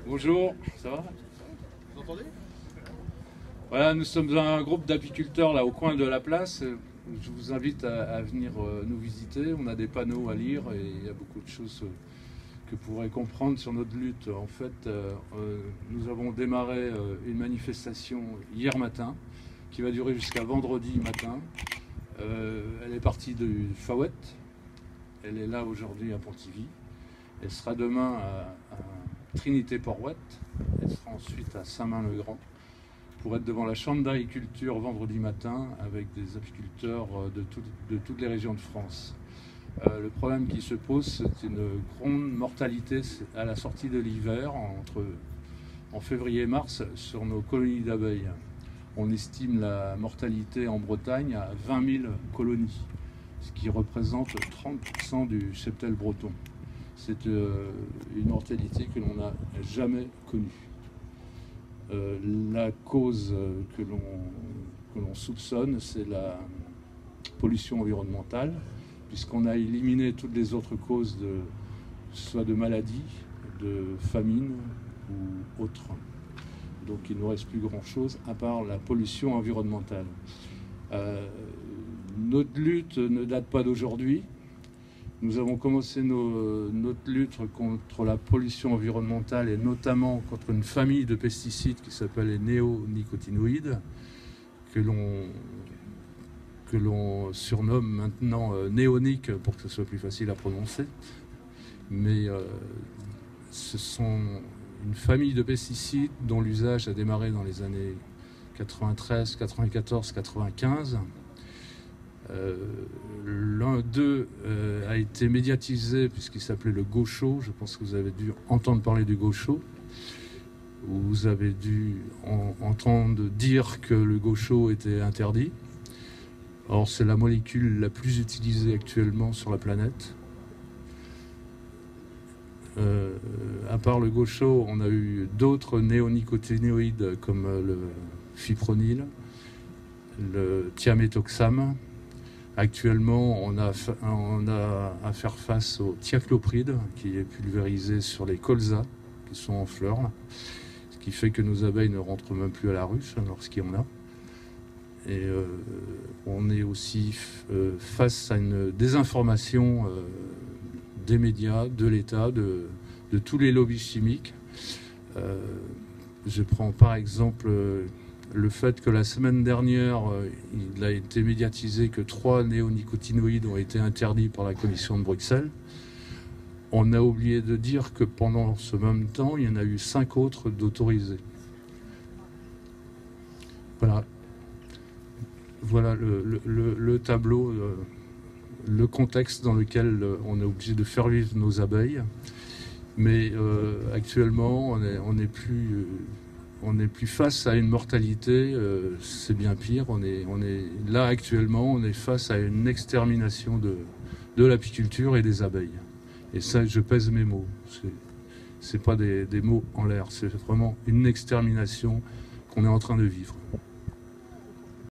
Bonjour, ça va? Vous entendez? Voilà, nous sommes un groupe d'apiculteurs là au coin de la place. Je vous invite à venir nous visiter. On a des panneaux à lire et il y a beaucoup de choses que vous pourrez comprendre sur notre lutte. En fait, nous avons démarré une manifestation hier matin qui va durer jusqu'à vendredi matin. Elle est partie de Fawette. Elle est là aujourd'hui à Pontivy. Elle sera demain à Trinité-Port-Ouette. Elle sera ensuite à Saint-Main-le-Grand pour être devant la Chambre d'agriculture vendredi matin avec des apiculteurs de toutes les régions de France. Le problème qui se pose, c'est une grande mortalité à la sortie de l'hiver, en février et mars, sur nos colonies d'abeilles. On estime la mortalité en Bretagne à 20 000 colonies, ce qui représente 30% du cheptel breton. C'est une mortalité que l'on n'a jamais connue. La cause que l'on soupçonne, c'est la pollution environnementale, puisqu'on a éliminé toutes les autres causes, soit de maladies, de famine ou autres. Donc il ne nous reste plus grand-chose à part la pollution environnementale. Notre lutte ne date pas d'aujourd'hui. Nous avons commencé notre lutte contre la pollution environnementale et notamment contre une famille de pesticides qui s'appelle les néonicotinoïdes, que l'on surnomme maintenant néoniques pour que ce soit plus facile à prononcer. Mais ce sont une famille de pesticides dont l'usage a démarré dans les années 93, 94, 95. L'un d'eux a été médiatisé puisqu'il s'appelait le gaucho. Je pense que vous avez dû entendre parler du gaucho. Vous avez dû entendre dire que le gaucho était interdit. Or, c'est la molécule la plus utilisée actuellement sur la planète. À part le gaucho, on a eu d'autres néonicotinoïdes comme le fipronil, le thiaméthoxam. Actuellement, on a à faire face au thiaclopride qui est pulvérisé sur les colzas qui sont en fleurs, là, ce qui fait que nos abeilles ne rentrent même plus à la ruche lorsqu'il y en a. Et on est aussi face à une désinformation des médias, de l'État, de tous les lobbies chimiques. Je prends par exemple le fait que la semaine dernière, il a été médiatisé que 3 néonicotinoïdes ont été interdits par la Commission de Bruxelles. On a oublié de dire que pendant ce même temps, il y en a eu 5 autres d'autorisés. Voilà le tableau, le contexte dans lequel on est obligé de faire vivre nos abeilles. Mais actuellement, on n'est plus face à une mortalité, c'est bien pire. Là actuellement, on est face à une extermination de l'apiculture et des abeilles. Et ça, je pèse mes mots. C'est pas des mots en l'air, c'est vraiment une extermination qu'on est en train de vivre.